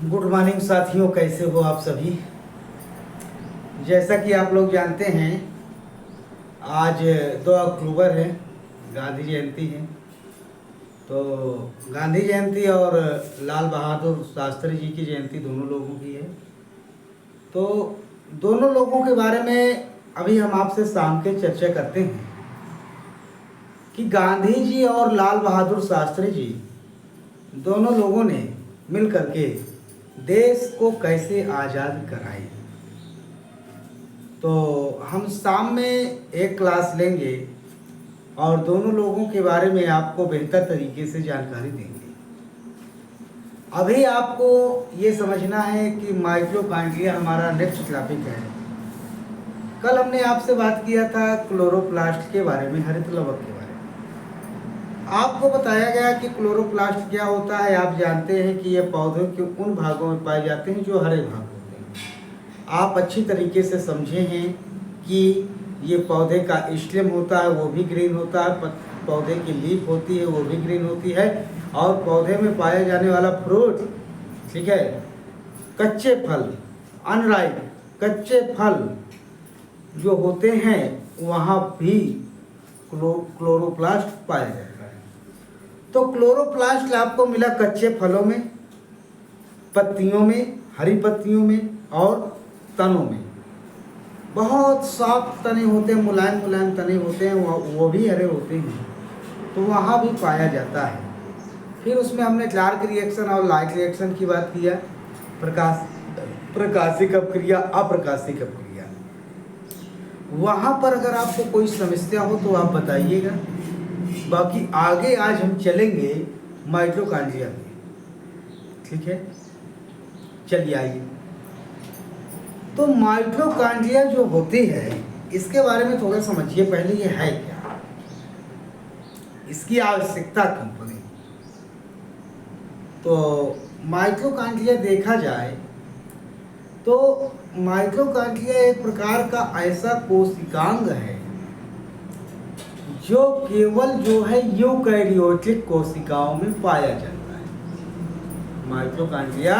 Good morning साथियों, कैसे हो आप सभी। जैसा कि आप लोग जानते हैं, आज 2 अक्टूबर है, गांधी जयंती है। तो गांधी जयंती और लाल बहादुर शास्त्री जी की जयंती दोनों लोगों की है। तो दोनों लोगों के बारे में अभी हम आपसे शाम के चर्चा करते हैं कि गांधी जी और लाल बहादुर शास्त्री जी दोनों लोगों ने मिल करके देश को कैसे आज़ाद कराया। तो हम शाम में एक क्लास लेंगे और दोनों लोगों के बारे में आपको बेहतर तरीके से जानकारी देंगे। अभी आपको ये समझना है कि माइटोकॉन्ड्रिया हमारा नेक्स्ट टॉपिक है। कल हमने आपसे बात किया था क्लोरोप्लास्ट के बारे में, हरित लवक के बारे में। आपको बताया गया कि क्लोरोप्लास्ट क्या होता है। आप जानते हैं कि ये पौधों के उन भागों में पाए जाते हैं जो हरे भाग होते हैं। आप अच्छी तरीके से समझे हैं कि ये पौधे का स्टेम होता है, वो भी ग्रीन होता है, पौधे की लीफ होती है, वो भी ग्रीन होती है, और पौधे में पाया जाने वाला फ्रूट, ठीक है, कच्चे फल, अनराइप कच्चे फल जो होते हैं, वहाँ भी क्लोरोप्लास्ट पाया जाता है। तो क्लोरोप्लास्ट आपको मिला कच्चे फलों में, पत्तियों में, हरी पत्तियों में और तनों में। बहुत सॉफ्ट तने होते हैं, मुलायम मुलायम तने होते हैं, वो भी हरे होते हैं, तो वहाँ भी पाया जाता है। फिर उसमें हमने डार्क रिएक्शन और लाइट रिएक्शन की बात किया, प्रकाशिक अपक्रिया, अप्रकाशिक अपक्रिया। वहाँ पर अगर आपको कोई समस्या हो तो आप बताइएगा। बाकी आगे आज हम चलेंगे माइटोकॉन्ड्रिया में, ठीक है। चलिए आइए। तो माइटोकॉन्ड्रिया जो होती है, इसके बारे में थोड़ा समझिए पहले, ये है क्या, इसकी आवश्यकता क्यों पड़ी। तो माइटोकॉन्ड्रिया देखा जाए तो माइटोकॉन्ड्रिया एक प्रकार का ऐसा कोशिकांग है जो केवल जो है यूकैरियोटिक कोशिकाओं में पाया जाता है। माइटोकॉन्ड्रिया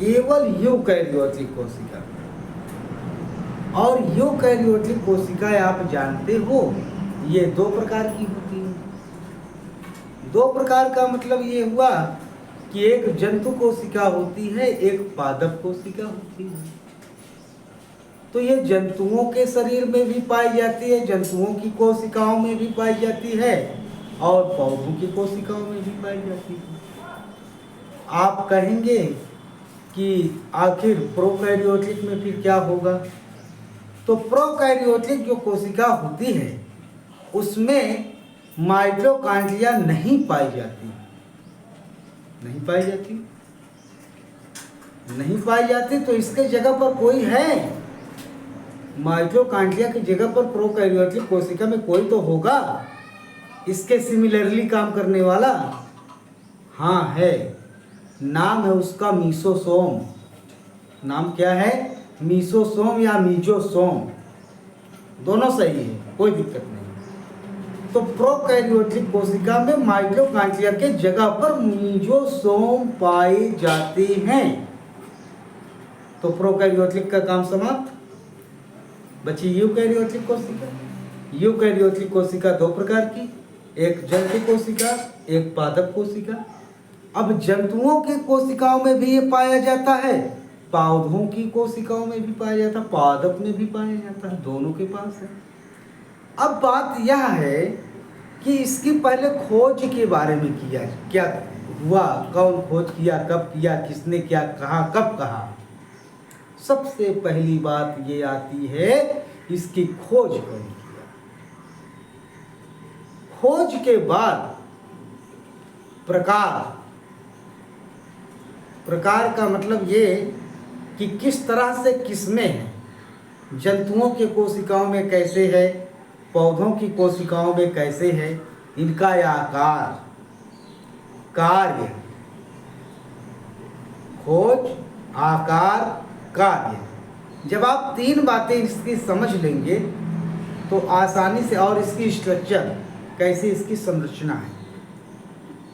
केवल यूकैरियोटिक कोशिका, और यूकैरियोटिक कोशिकाएं आप जानते हो ये 2 प्रकार की होती हैं। 2 प्रकार का मतलब ये हुआ कि एक जंतु कोशिका होती है, एक पादप कोशिका होती है। तो ये जंतुओं के शरीर में भी पाई जाती है, जंतुओं की कोशिकाओं में भी पाई जाती है, और पौधों की कोशिकाओं में भी पाई जाती है। आप कहेंगे कि आखिर प्रोकैरियोटिक में फिर क्या होगा। तो प्रोकैरियोटिक जो कोशिका होती है उसमें माइटोकॉन्ड्रिया नहीं पाई जाती, नहीं पाई जाती, नहीं पाई जाती। तो इसके जगह पर कोई है, माइटोकॉन्ड्रिया की जगह पर प्रोकैरियोटिक कोशिका में कोई तो होगा इसके सिमिलरली काम करने वाला। हाँ है, नाम है उसका मीसोसोम। नाम क्या है? मीसोसोम या मीजोसोम, दोनों सही है, कोई दिक्कत नहीं। तो प्रोकैरियोटिक कोशिका में माइटोकॉन्ड्रिया के जगह पर मीजोसोम पाए जाते हैं। तो प्रोकैरियोटिक का काम समाप्त। बची यूकैरियोटिक कोशिका। यूकैरियोटिक कोशिका 2 प्रकार की, एक जंतु कोशिका, एक पादप कोशिका। अब जंतुओं की कोशिकाओं में भी ये पाया जाता है, पौधों की कोशिकाओं में भी पाया जाता है, पादप में भी पाया जाता है, दोनों के पास है। अब बात यह है कि इसकी पहले खोज के बारे में किया, क्या हुआ, कौन खोज किया, कब किया, किसने क्या कहा, कब कहा। सबसे पहली बात ये आती है, इसकी खोज कौन किया। खोज के बाद प्रकार, प्रकार का मतलब ये कि किस तरह से किसमें है। जंतुओं के कोशिकाओं में कैसे है, पौधों की कोशिकाओं में कैसे है, इनका आकार, कार्य, खोज, आकार, कार्य। जब आप 3 बातें इसकी समझ लेंगे तो आसानी से, और इसकी स्ट्रक्चर कैसी, इसकी संरचना है,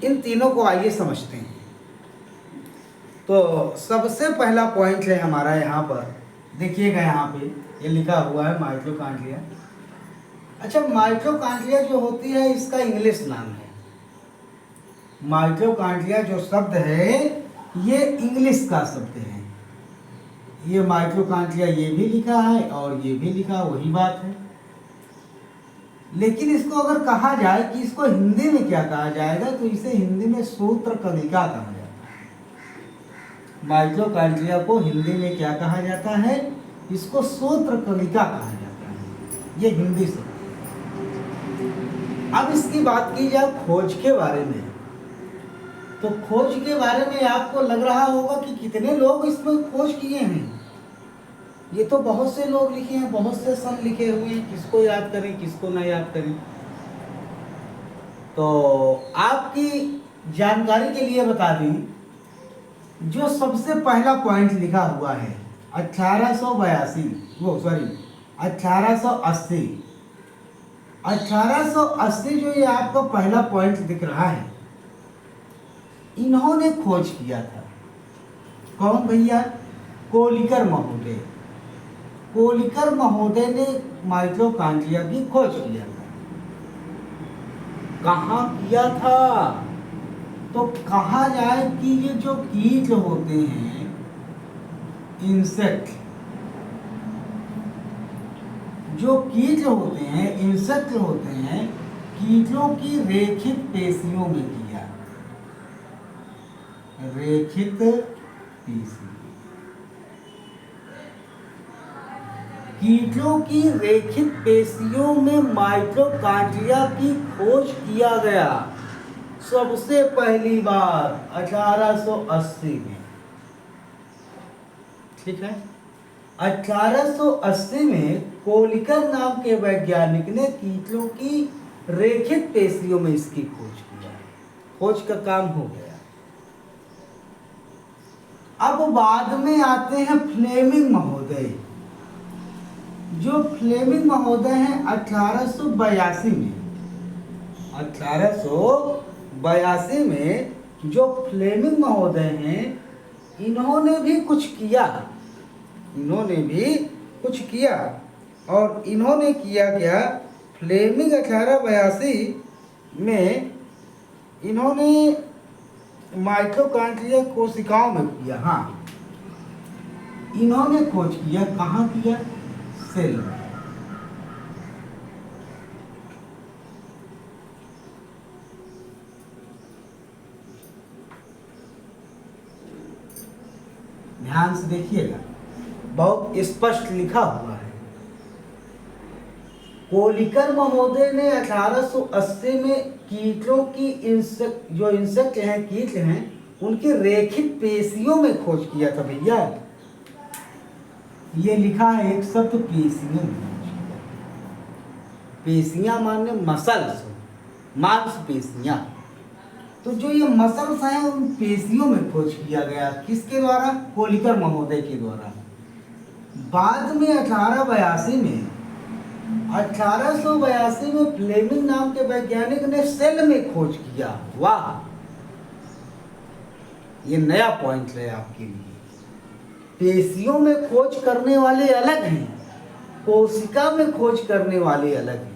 इन तीनों को आइए समझते हैं। तो सबसे पहला पॉइंट है हमारा यहाँ पर, देखिएगा यहाँ पे ये लिखा हुआ है माइटोकॉन्ड्रिया। अच्छा, माइटोकॉन्ड्रिया जो होती है इसका इंग्लिश नाम है। माइटोकॉन्ड्रिया जो शब्द है ये इंग्लिश का शब्द है। ये माइटोकॉन्ड्रिया ये भी लिखा है और ये भी लिखा, वही बात है। लेकिन इसको अगर कहा जाए कि इसको हिंदी में क्या कहा जाएगा, तो इसे हिंदी में सूत्रकणिका कहा जाता है। माइटोकॉन्ड्रिया को हिंदी में क्या कहा जाता है, इसको सूत्रकणिका कहा जाता है। ये हिंदी से। अब इसकी बात की जाए खोज के बारे में, तो खोज के बारे में आपको लग रहा होगा कि कितने लोग इसमें खोज किए हैं। ये तो बहुत से लोग लिखे हैं, बहुत से सन लिखे हुए हैं, किसको याद करें किसको ना याद करें। तो आपकी जानकारी के लिए बता दें, जो सबसे पहला पॉइंट लिखा हुआ है 1882, 1880, 1880 जो ये आपका पहला पॉइंट दिख रहा है, इन्होंने खोज किया था। कौन भैया? कोलिकर महोदय। कोलिकर महोदय ने माइटोकॉन्ड्रिया की खोज किया था। कहाँ किया था? तो कहा जाए कि ये जो कीट होते हैं, इंसेक्ट, जो कीट होते हैं, इंसेक्ट होते हैं, कीटों की रेखित पेशियों में किया। रेखित पेशी, कीटों की रेखित पेशियों में माइटोकॉन्ड्रिया की खोज किया गया सबसे पहली बार 1880 में। ठीक है, 1880 में कोलिकर नाम के वैज्ञानिक ने कीटों की रेखित पेशियों में इसकी खोज किया। खोज का काम हो गया। अब बाद में आते हैं फ्लेमिंग महोदय। जो फ्लेमिंग महोदय हैं 1882 में, 1882 में जो फ्लेमिंग महोदय हैं, इन्होंने भी कुछ किया। इन्होंने भी कुछ किया और इन्होंने किया क्या? फ्लेमिंग 1882 में इन्होंने माइटोकॉन्ड्रिया कोशिकाओं में किया। हाँ, इन्होंने खोज किया। कहाँ किया? सेल में। ध्यान से देखिएगा, बहुत स्पष्ट लिखा हुआ है। कोलिकर महोदय ने 1880 में कीटों की जो इंसेक्ट हैं, कीट हैं, उनकी रेखित पेशियों में खोज किया था। भैया ये लिखा है एक शब्द, पेशियों में। पेशियां माने मसल्स, मांसपेशियां। तो जो ये मसल्स हैं उन पेशियों में खोज किया गया। किसके द्वारा? कोलिकर महोदय के द्वारा। बाद में 1882 में फ्लेमिंग नाम के वैज्ञानिक ने सेल में खोज किया। वाह, ये नया पॉइंट है आपके लिए। पेशियों में खोज करने वाले अलग हैं, कोशिका में खोज करने वाले अलग हैं।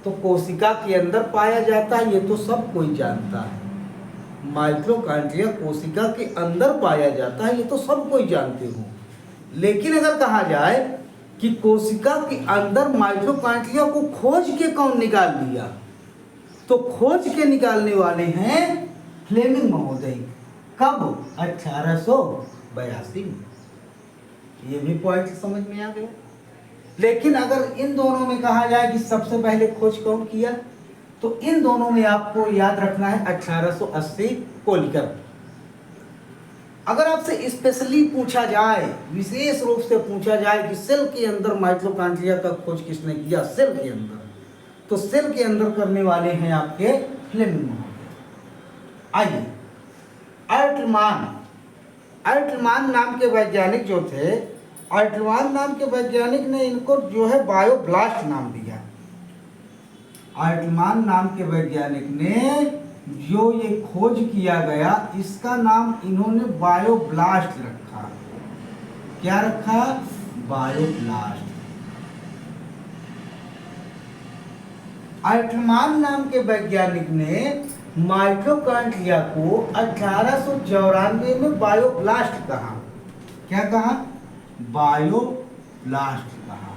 तो कोशिका के अंदर पाया जाता है, ये तो सब कोई जानता है। माइटोकॉन्ड्रिया कोशिका के अंदर पाया जाता है, ये तो सब कोई जानते हो। लेकिन अगर कहा जाए कि कोशिका के अंदर माइटोकॉन्ड्रिया को खोज के कौन निकाल दिया, तो खोज के निकालने वाले हैं फ्लेमिंग महोदय। कब? 1882 में। ये भी पॉइंट समझ में आ गया। लेकिन अगर इन दोनों में कहा जाए कि सबसे पहले खोज कौन किया, तो इन दोनों में आपको याद रखना है 1880 कोलिकर। अगर आपसे स्पेशली पूछा जाए, विशेष रूप से पूछा जाए कि सेल के अंदर माइटोकॉन्ड्रिया का खोज किसने किया, सेल के अंदर, तो सेल के अंदर करने वाले हैं आपके फ्लेमिंग महोदय। आइए, अल्टमान नाम के वैज्ञानिक जो थे, अल्टमान नाम के वैज्ञानिक ने इनको जो है बायोब्लास्ट नाम दिया। अल्टमान नाम के वैज्ञानिक ने जो ये खोज किया गया इसका नाम इन्होंने बायोब्लास्ट रखा। क्या रखा? बायोब्लास्ट। अल्टमान नाम के वैज्ञानिक ने माइटोकॉन्ड्रिया को 1894 में बायोब्लास्ट कहा। क्या कहा? बायोब्लास्ट कहा।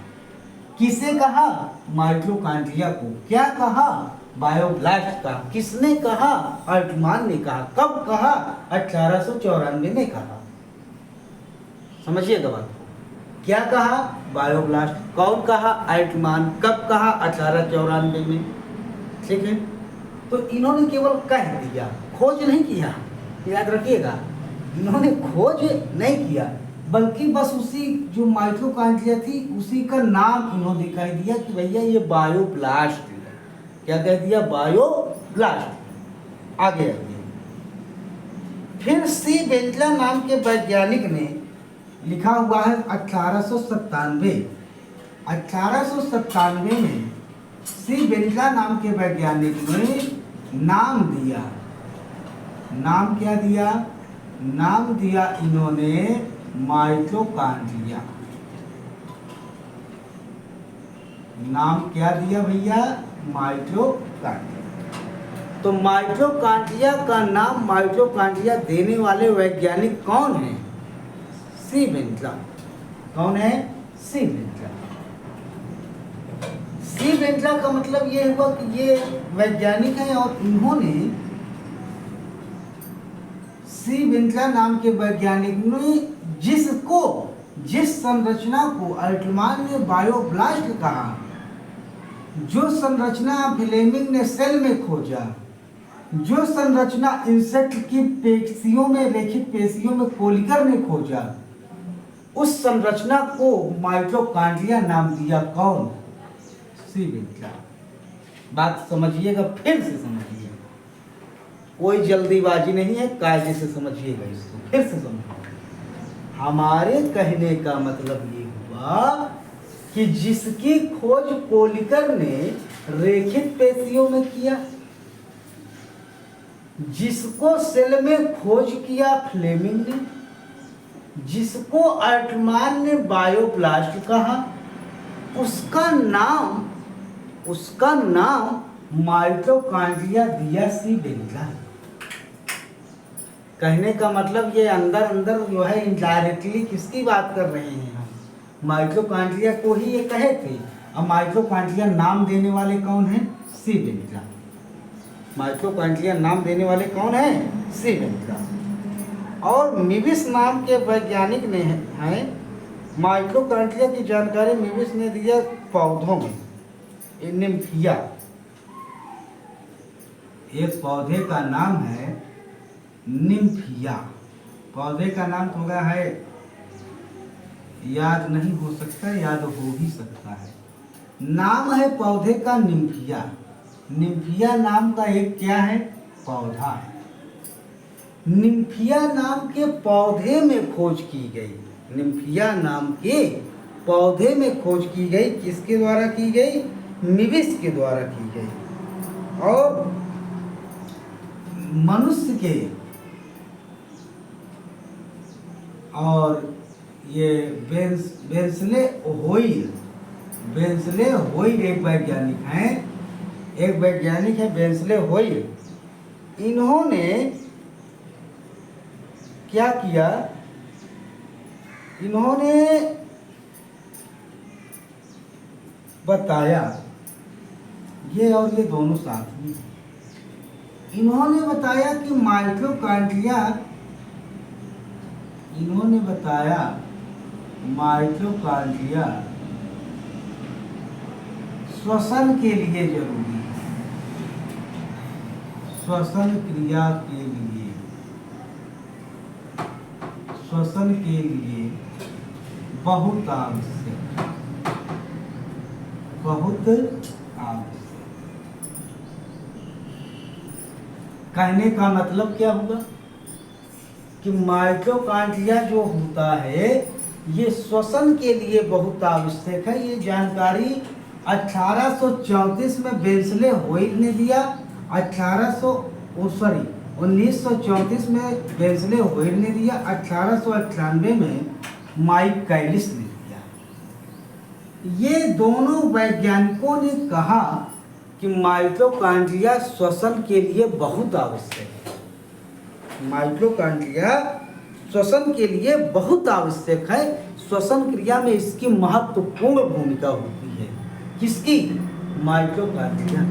किसे कहा? माइटोकॉन्ड्रिया को। क्या कहा? बायोब्लास्ट कहा। किसने कहा? अल्टमान ने कहा। कब कहा? 1894 में कहा। समझिएगा बात। क्या कहा? बायोब्लास्ट। कौन कहा? अल्टमान। कब कहा? 1894 में। ठीक है, तो इन्होंने केवल कह दिया, खोज नहीं किया। याद रखिएगा, इन्होंने खोज नहीं किया, बल्कि बस उसी जो माइटोकॉन्ड्रिया थी उसी का नाम इन्होंने कह दिया कि भैया ये बायोब्लास्ट है। क्या कह दिया? बायोब्लास्ट। आगे फिर सी बेंटला नाम के वैज्ञानिक ने लिखा हुआ है 1897 में सी बेंटला नाम के वैज्ञानिक ने नाम दिया। नाम क्या दिया? नाम दिया इन्होंने माइटोकॉन्ड्रिया। नाम क्या दिया भैया? माइटोकॉन्ड्रिया। तो माइटोकॉन्ड्रिया का नाम माइटोकॉन्ड्रिया देने वाले वैज्ञानिक कौन है? सी बेंटला। कौन है? सी बेंटला। सी बेंटला का मतलब ये हुआ कि ये वैज्ञानिक हैं और इन्होंने सी बेंटला नाम के वैज्ञानिक ने जिस संरचना को अल्टमान ने बायोब्लास्ट कहा, जो संरचना फ्लेमिंग ने सेल में खोजा, जो संरचना इंसेक्ट की पेशियों में, रेखित पेशियों में कोलिकर ने खोजा, उस संरचना को माइटोकॉन्ड्रिया नाम दिया। कौन? सी बेंटला। बात समझिएगा, फिर से समझिएगा, कोई जल्दीबाजी नहीं है, कायदे से समझिएगा इसको, फिर से समझिएगा। हमारे कहने का मतलब ये हुआ कि जिसकी खोज कोलिकर ने रेखित पेशियों में किया, जिसको सेल में खोज किया फ्लेमिंग ने, जिसको अल्टमान ने बायोब्लास्ट कहा, उसका नाम माइटोकॉन्ड्रिया दिया सी बेंटला। कहने का मतलब ये अंदर जो है इनडायरेक्टली किसकी बात कर रहे हैं हम? माइटोकॉन्ड्रिया को ही ये कहे थे। अब माइटोकॉन्ड्रिया नाम देने वाले कौन हैं? सी बेंटला। माइटोकॉन्ड्रिया नाम देने वाले कौन हैं? सी बेंटला। और मिविस नाम के वैज्ञानिक ने हैं माइटोकॉन्ड्रिया की जानकारी मिविस ने दिया पौधों में, निम्फिया। एक पौधे का नाम है निम्फिया। पौधे का नाम थोड़ा है, याद नहीं हो सकता, याद हो भी सकता है। नाम है पौधे का निम्फिया। निम्फिया नाम का एक क्या है? पौधा है। निम्फिया नाम के पौधे में खोज की गई। निम्फिया नाम के पौधे में खोज की गई। किसके द्वारा की गई? मिविस के द्वारा की गई। और मनुष्य के और ये बेंसले होइल एक वैज्ञानिक हैं। एक वैज्ञानिक है बेंसले होइल। इन्होंने क्या किया? इन्होंने बताया, ये और ये दोनों साथ में, इन्होंने बताया कि माइटोकॉन्ड्रिया श्वसन के लिए जरूरी है। श्वसन क्रिया के लिए, श्वसन के लिए बहुत आवश्यक, बहुत आवश्यक। कहने का मतलब क्या हुआ कि माइटोकॉन्ड्रिया जो होता है ये श्वसन के लिए बहुत आवश्यक है। ये जानकारी 1834 में बेंसले होइल ने दिया। 1934 में वेंसले होयर ने दिया, 1898 में माइक कैलिस ने दिया। ये दोनों वैज्ञानिकों ने कहा कि माइटोकॉन्ड्रिया श्वसन के लिए बहुत आवश्यक है। माइटोकॉन्ड्रिया श्वसन के लिए बहुत आवश्यक है। श्वसन क्रिया में इसकी महत्वपूर्ण भूमिका होती है। किसकी? माइटोकॉन्ड्रिया।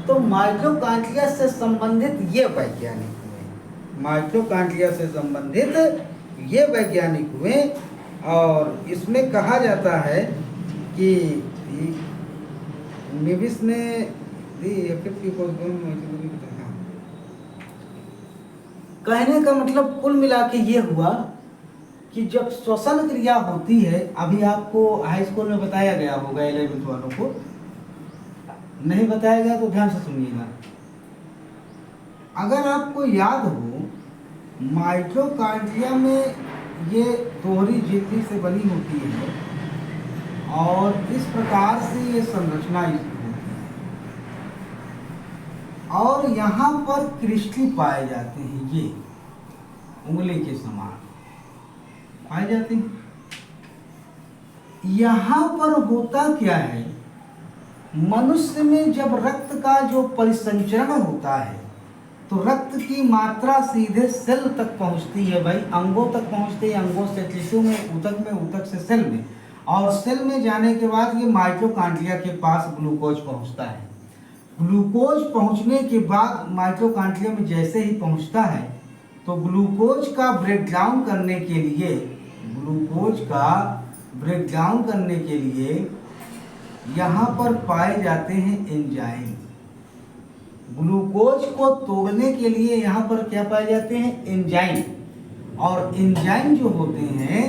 तो माइटोकॉन्ड्रिया से संबंधित ये वैज्ञानिक हुए, माइटोकॉन्ड्रिया से संबंधित ये वैज्ञानिक हुए। और इसमें कहा जाता है कि मेविस ने कहने का मतलब कुल मिला के ये हुआ कि जब श्वसन क्रिया होती है, अभी आपको हाई स्कूल में बताया गया होगा 11th वालों को, नहीं बताया गया तो ध्यान से सुनिएगा। अगर आपको याद हो, माइटोकॉन्ड्रिया में ये दोहरी झिल्ली से बनी होती है और इस प्रकार से ये संरचना होती है और यहाँ पर क्रिस्टल पाए जाते हैं, ये उंगली के समान पाए जाते हैं। यहाँ पर होता क्या है, मनुष्य में जब रक्त का जो परिसंचरण होता है तो रक्त की मात्रा सीधे सेल तक पहुंचती है भाई, अंगों तक पहुंचती है, अंगों से टिश्यू में, उतक से सेल में, और सेल में जाने के बाद ये माइटोकॉन्ड्रिया के पास ग्लूकोज पहुंचता है। ग्लूकोज पहुंचने के बाद माइटोकॉन्ड्रिया में जैसे ही पहुंचता है तो ग्लूकोज का ब्रेकडाउन करने के लिए, ग्लूकोज का ब्रेकडाउन करने के लिए यहाँ पर पाए जाते हैं एंजाइम। ग्लूकोज को तोड़ने के लिए यहाँ पर क्या पाए जाते हैं? एंजाइम। और एंजाइम जो होते हैं,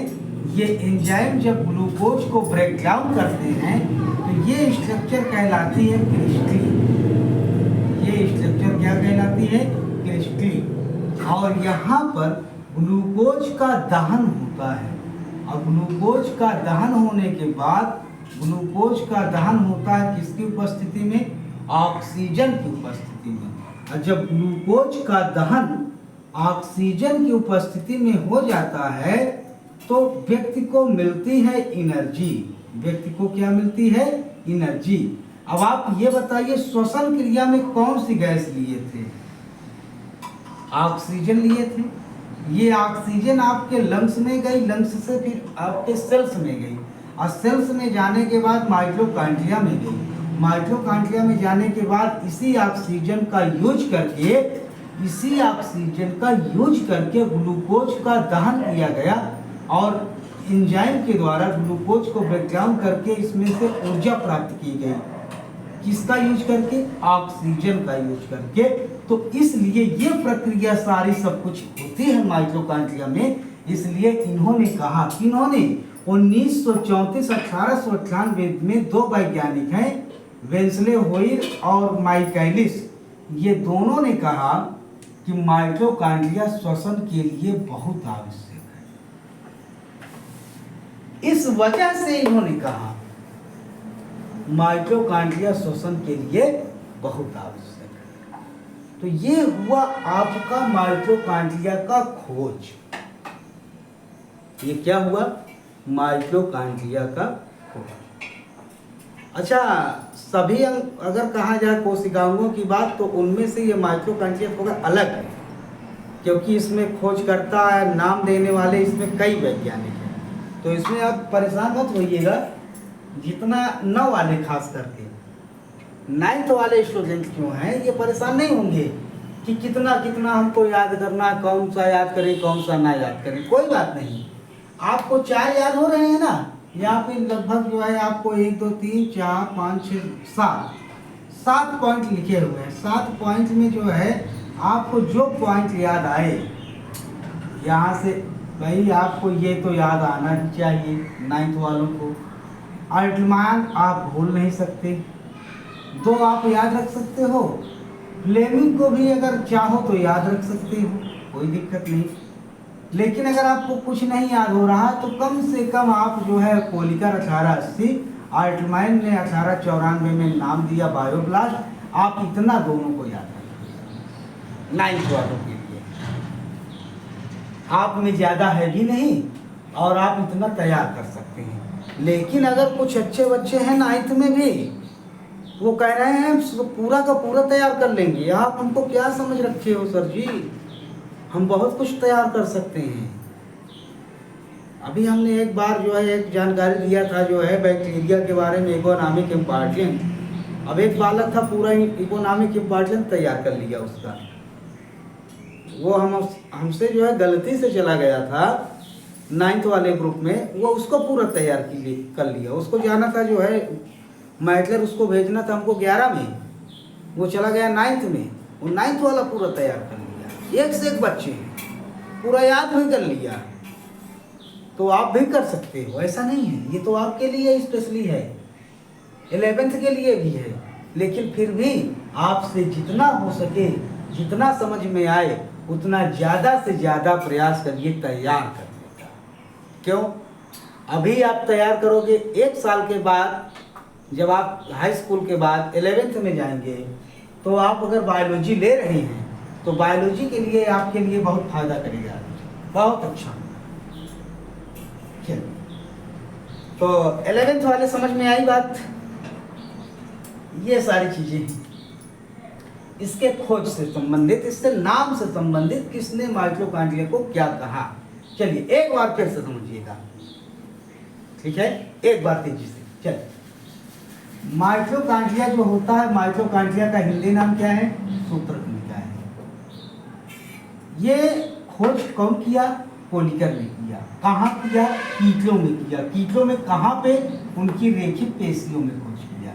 ये एंजाइम जब ग्लूकोज को ब्रेक डाउन करते हैं तो ये स्ट्रक्चर कहलाती है क्रिस्टली। ये स्ट्रक्चर क्या कहलाती है? क्रिस्टली। और यहाँ पर ग्लूकोज का दहन होता है और ग्लूकोज का दहन होने के बाद, ग्लूकोज का दहन होता है किसकी उपस्थिति में? ऑक्सीजन की उपस्थिति में। और जब ग्लूकोज का दहन ऑक्सीजन की उपस्थिति में हो जाता है तो व्यक्ति को मिलती है एनर्जी। व्यक्ति को क्या मिलती है? एनर्जी। अब आप ये बताइए, श्वसन क्रिया में कौन सी गैस लिए थे? ऑक्सीजन लिए थे। ये ऑक्सीजन आपके लंग्स में गई, लंग्स से फिर आपके सेल्स में गई और सेल्स में जाने के बाद माइटोकॉन्ड्रिया में गई। माइटोकॉन्ड्रिया में जाने के बाद इसी ऑक्सीजन का यूज करके ग्लूकोज का दहन किया गया और एंजाइम के द्वारा ग्लूकोज को ब्रेक डाउन करके इसमें से ऊर्जा प्राप्त की गई। किसका यूज करके? ऑक्सीजन का यूज करके। तो इसलिए ये प्रक्रिया सारी सब कुछ होती है माइटोकॉन्ड्रिया में। इसलिए इन्होंने कहा, किन्होंने? 1934 1898 में दो वैज्ञानिक हैं, वेंसले होयर और माइकलिस, ये दोनों ने कहा कि माइटोकॉन्ड्रिया श्वसन के लिए बहुत आवश्यक है। इस वजह से इन्होंने कहा माइटोकॉन्ड्रिया श्वसन के लिए बहुत आवश्यक है। तो ये हुआ आपका माइटोकॉन्ड्रिया का खोज। ये क्या हुआ? माइटोकॉन्ड्रिया का खोज। अच्छा, सभी अंग अगर कहा जाए कोशिकाओं की बात तो उनमें से ये माइटोकॉन्ड्रिया थोड़ा अलग है, क्योंकि इसमें खोज करता है, नाम देने वाले इसमें कई वैज्ञानिक हैं। तो इसमें आप परेशान मत होइएगा, जितना 9 वाले खास करके 9th वाले स्टूडेंट क्यों हैं, ये परेशान नहीं होंगे कि कितना कितना हमको याद करना, कौन सा याद करें कौन सा ना याद करें। कोई बात नहीं, आपको 4 याद हो रहे हैं ना। यहाँ पे लगभग जो है आपको 1 2 3 4 5 6 7 पॉइंट लिखे हुए हैं। 7 पॉइंट में जो है आपको जो पॉइंट याद आए, यहाँ से भाई आपको ये तो याद आना ही चाहिए 9th वालों को। अल्टमान आप भूल नहीं सकते, 2 आप याद रख सकते हो। फ्लेमिंग को भी अगर चाहो तो याद रख सकते हो, कोई दिक्कत नहीं। लेकिन अगर आपको कुछ नहीं याद हो रहा तो कम से कम आप जो है कोलिकर 1880, अल्टमान ने 1894 में नाम दिया बायोब्लास्ट, आप इतना दोनों को याद रखें। 9th वालों के लिए। आप में ज़्यादा है भी नहीं और आप इतना तैयार कर सकते हैं। लेकिन अगर कुछ अच्छे बच्चे हैं 9th में भी, वो कह रहे हैं पूरा का पूरा तैयार कर लेंगे। आप हमको क्या समझ रखे हो सर जी, हम बहुत कुछ तैयार कर सकते हैं। अभी हमने एक बार जो है एक जानकारी दिया था जो है बैक्टीरिया के बारे में, इकोनॉमिक इम्पोर्टेंस। अब एक बालक था पूरा इकोनॉमिक इम्पोर्टेंस तैयार कर लिया उसका। वो हमसे जो है गलती से चला गया था 9th वाले ग्रुप में, वो उसको पूरा तैयार कर लिया। उसको जाना था जो है मैटलर, उसको भेजना था हमको 11 में, वो चला गया 9th में। वो 9th वाला पूरा तैयार कर लिया, एक से एक बच्चे पूरा याद भी कर लिया। तो आप भी कर सकते हो, ऐसा नहीं है। ये तो आपके लिए स्पेशली है, 11th के लिए भी है। लेकिन फिर भी आपसे जितना हो सके, जितना समझ में आए, उतना ज़्यादा से ज़्यादा प्रयास करिए तैयार करने का। क्यों? अभी आप तैयार करोगे, 1 साल के बाद जब आप हाई स्कूल के बाद 11th में जाएंगे, तो आप अगर बायोलॉजी ले रहे हैं तो बायोलॉजी के लिए आपके लिए बहुत फायदा करेगा, बहुत अच्छा। तो 11th वाले समझ में आई बात। ये सारी चीजें इसके खोज से संबंधित, इससे नाम से संबंधित, किसने माइटोकॉन्ड्रिया को क्या कहा। चलिए एक बार फिर से समझिएगा, ठीक है? एक बार तेजी से चलिए। माइटोकॉन्ड्रिया जो होता है, माइटोकॉन्ड्रिया का हिंदी नाम क्या है? सूत्रकनिका है। ये खोज कौन किया? पोलिकर ने किया। कहाँ किया? कीटों में किया। कीटों में कहाँ पे? उनकी रेखिक पेशियों में खोज किया।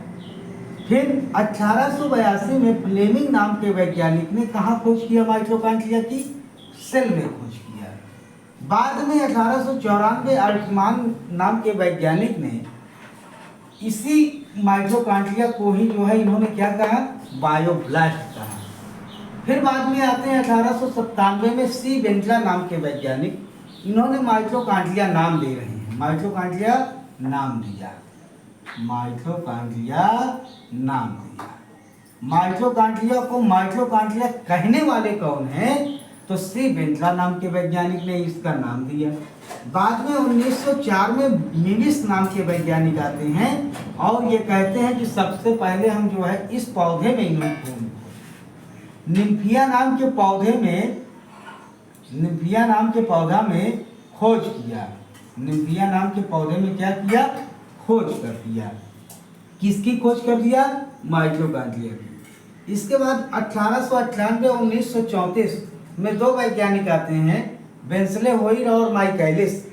फिर 1882 में फ्लेमिंग नाम के वैज्ञानिक ने कहाँ खोज किया माइटोकॉन्ड्रिया की? सेल में खोज किया। बाद में 1894 अल्टमान नाम के वैज्ञानिक ने इसी माइटोकॉन्ड्रिया को ही जो है इन्होंने क्या कहा? बायोब्लास्ट कहा। फिर बाद में आते हैं 1897 में सी बेंटला नाम के वैज्ञानिक, इन्होंने माइटोकॉन्ड्रिया नाम दे रहे हैं, माइटोकॉन्ड्रिया नाम दिया, माइटोकॉन्ड्रिया नाम दिया। माइटोकॉन्ड्रिया को माइटोकॉन्ड्रिया कहने वाले कौन हैं? तो सी बेंटला नाम के वैज्ञानिक ने इसका नाम दिया। बाद में 1904 में मिलिस नाम के वैज्ञानिक आते हैं और ये कहते हैं कि सबसे पहले हम जो है इस पौधे में इन्होंने निम्फिया नाम के पौधे में, निम्फिया नाम के पौधा में खोज किया। निम्फिया नाम के पौधे में क्या किया? खोज कर दिया। किसकी खोज कर दिया? माइटोकॉन्ड्रिया की। इसके बाद 1898 और 1934 में 2 वैज्ञानिक आते हैं, बेंसले होइर और माइकलिस।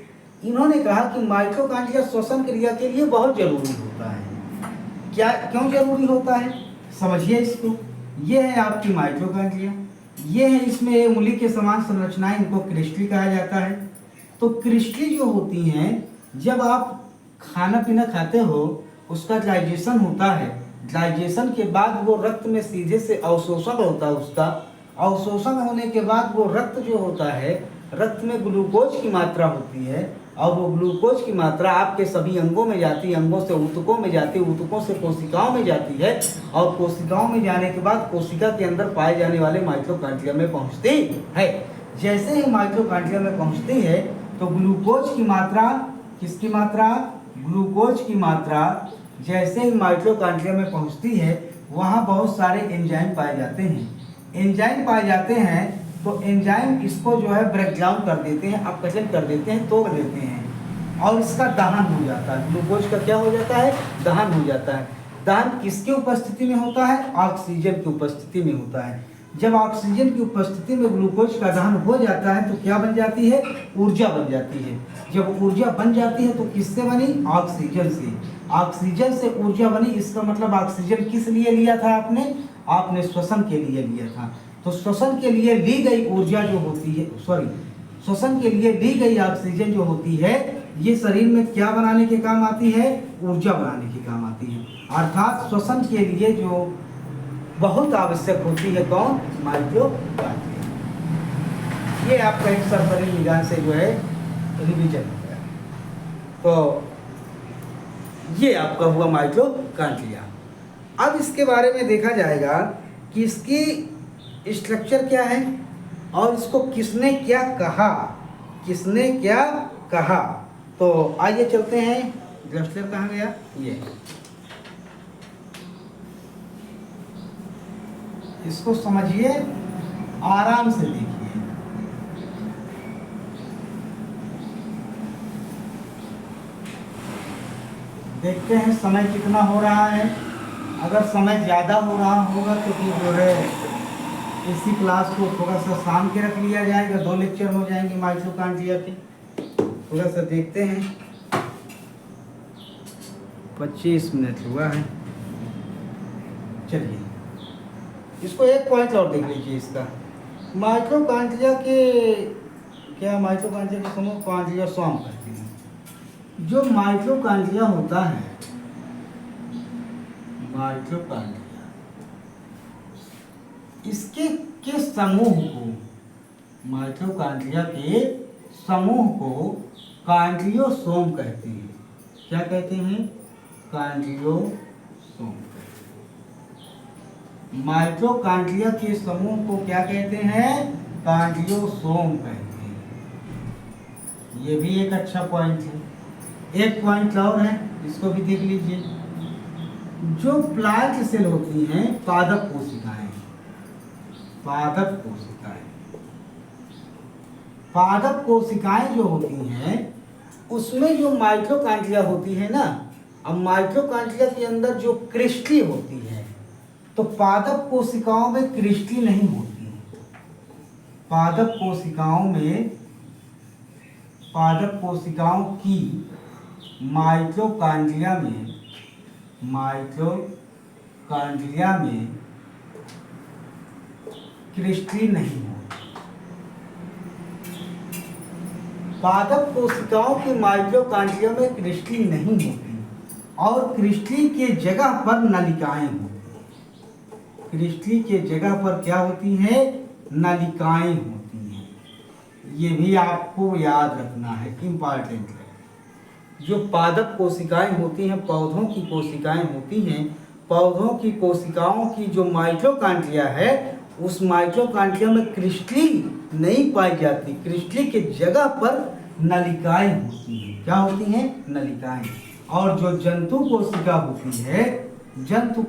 इन्होंने कहा कि माइटोकॉन्ड्रिया श्वसन क्रिया के लिए बहुत जरूरी होता है। क्या, क्यों जरूरी होता है? समझिए इसको। ये है आपकी माइटोकॉन्ड्रिया, ये है, इसमें उंगली के समान संरचनाएं, इनको क्रिस्टली कहा जाता है। तो क्रिस्टली जो होती हैं, जब आप खाना पीना खाते हो, उसका डाइजेशन होता है, डाइजेशन के बाद वो रक्त में सीधे से अवशोषण होता है। उसका अवशोषण होने के बाद वो रक्त जो होता है, रक्त में ग्लूकोज की मात्रा होती है और वो ग्लूकोज की मात्रा आपके सभी अंगों में जाती है, अंगों से ऊतकों में जाती है, ऊतकों से कोशिकाओं में जाती है और कोशिकाओं में जाने के बाद कोशिका के अंदर पाए जाने वाले माइटोकॉन्ड्रिया में पहुंचती है। जैसे ही माइटोकॉन्ड्रिया में पहुंचती है तो ग्लूकोज की मात्रा, किसकी मात्रा? ग्लूकोज की मात्रा जैसे ही माइटोकॉन्ड्रिया में पहुंचती है, वहाँ बहुत सारे एंजाइम पाए जाते हैं। एंजाइम पाए जाते हैं तो एंजाइम इसको जो है ब्रेक डाउन कर देते हैं, अपचन कर देते हैं, तोड़ देते हैं और इसका दहन हो जाता है। ग्लूकोज का क्या हो जाता है? दहन हो जाता है। दहन किसकी उपस्थिति में होता है? ऑक्सीजन की उपस्थिति में होता है। जब ऑक्सीजन की उपस्थिति में ग्लूकोज का दहन हो जाता है तो क्या बन जाती है? ऊर्जा बन जाती है। जब ऊर्जा बन जाती है तो किससे बनी? ऑक्सीजन से। ऑक्सीजन से ऊर्जा बनी, इसका मतलब ऑक्सीजन किस लिए लिया था आपने? आपने श्वसन के लिए लिया था। तो श्वसन के लिए ली गई ऊर्जा जो होती है, श्वसन के लिए ली गई ऑक्सीजन जो होती है, ये शरीर में क्या बनाने के काम आती है? ऊर्जा बनाने के काम आती है। अर्थात श्वसन के लिए जो बहुत आवश्यक होती है, कौन? माइटोकॉन्ड्रिया। ये आपका एक सरसरी निगाह से जो है रिवीजन हो गया। तो ये आपका हुआ माइटोकॉन्ड्रिया। अब इसके बारे में देखा जाएगा कि इसकी स्ट्रक्चर क्या है और इसको किसने क्या कहा, किसने क्या कहा। तो आइए चलते हैं, ग्लस्टर कहाँ गया, ये इसको समझिए, आराम से देखिए। देखते हैं समय कितना हो रहा है। अगर समय ज़्यादा हो रहा होगा तो फिर जो है इसी क्लास को थोड़ा सा शाम के रख लिया जाएगा, 2 लेक्चर हो जाएंगे माइटोकॉन्ड्रिया के। थोड़ा सा देखते हैं, 25 मिनट हुआ है। चलिए इसको एक पॉइंट और देख लीजिए इसका। माइटोकॉन्ड्रिया के क्या, माइटोकॉन्ड्रिया के समूह कॉन्ड्रियोसोम कहते हैं। जो माइटोकॉन्ड्रिया होता है, माइटोकॉन्ड्रिया, इसके समूह को, माइटोकॉन्ड्रिया के समूह को कॉन्ड्रियोसोम कहते हैं। क्या कहते हैं, कॉन्ड्रियोसोम। माइटोकॉन्ड्रिया के समूह को क्या कहते हैं, कॉन्ड्रियोसोम कहते हैं। ये भी एक अच्छा पॉइंट है। एक पॉइंट और है, इसको भी देख लीजिए। जो प्लांट सेल होती हैं, पादप कोशिकाएं, पादप कोशिकाएं, पादप कोशिकाएं जो होती हैं उसमें जो माइटोकॉन्ड्रिया होती है ना, अब माइटोकॉन्ड्रिया के अंदर जो क्रिस्टली होती है, तो पादप कोशिकाओं में क्रिस्टली नहीं होती है। पादप कोशिकाओं में, पादप कोशिकाओं की माइटोकॉन्ड्रिया में, माइटोकॉन्ड्रिया में क्रिस्टली नहीं होती। पादप कोशिकाओं की माइटोकॉन्ड्रिया में क्रिस्टली नहीं होती और क्रिस्टली के जगह पर नलिकाएं होती। क्रिस्टली के जगह पर क्या होती हैं, नलिकाएं होती हैं। ये भी आपको याद रखना है, इम्पॉर्टेंट है। जो पादप कोशिकाएं होती हैं, पौधों की कोशिकाएं होती हैं, पौधों की कोशिकाओं की जो माइटोकॉन्ड्रिया है, उस माइटोकॉन्ड्रिया में क्रिस्टली नहीं पाई जाती। क्रिस्टली के जगह पर नलिकाएं होती हैं। क्या होती हैं, नलिकाएं। और जो जंतु कोशिका होती है, जंतु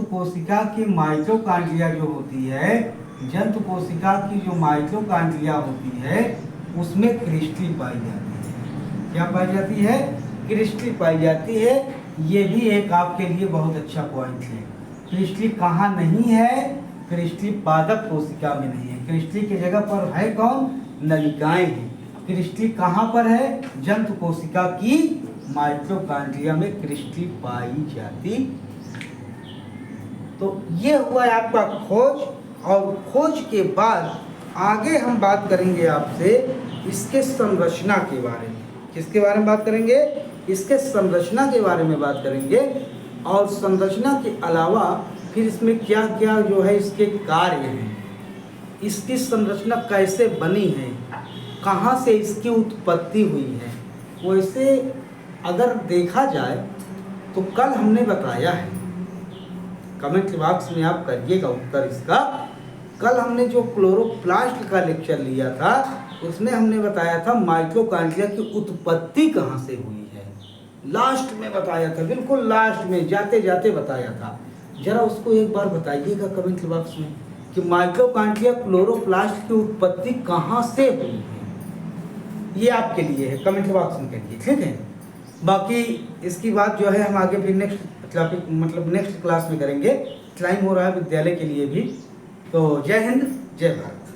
कोशिका की माइटोकॉन्ड्रिया जो होती है, जंतु कोशिका की जो माइटोकॉन्ड्रिया होती है, उसमें क्रिस्टली पाई जाती है। क्या पाई जाती है, क्रिस्टली पाई जाती है। ये भी एक आपके लिए बहुत अच्छा पॉइंट है। क्रिस्टली कहाँ नहीं है, क्रिस्टली पादप कोशिका में नहीं है। क्रिस्टली की जगह पर है कौन, नलिकाएं हैं। क्रिस्टली कहाँ पर है, जंतु कोशिका की माइटोकॉन्ड्रिया में क्रिस्टली पाई जाती। तो ये हुआ आपका खोज, और खोज के बाद आगे हम बात करेंगे आपसे इसके संरचना के बारे में। किसके बारे में बात करेंगे, इसके संरचना के बारे में बात करेंगे। और संरचना के अलावा फिर इसमें क्या क्या जो है इसके कार्य हैं, इसकी संरचना कैसे बनी है, कहाँ से इसकी उत्पत्ति हुई है। वैसे अगर देखा जाए तो कल हमने बताया है, कमेंट बॉक्स में आप करिएगा उत्तर इसका। कल हमने जो क्लोरोप्लास्ट का लेक्चर लिया था, उसमें हमने बताया था माइटोकॉन्ड्रिया की उत्पत्ति कहाँ से हुई है। लास्ट में बताया था, बिल्कुल लास्ट में जाते जाते बताया था। जरा उसको एक बार बताइएगा कमेंट बॉक्स में कि माइटोकॉन्ड्रिया क्लोरोप्लास्ट की उत्पत्ति कहाँ से हुई है। ये आपके लिए है, कमेंट बॉक्स में करिए, ठीक है। बाकी इसकी बात जो है हम आगे फिर नेक्स्ट टॉपिक मतलब नेक्स्ट क्लास में करेंगे। टाइम हो रहा है विद्यालय के लिए भी। तो जय हिंद, जय भारत।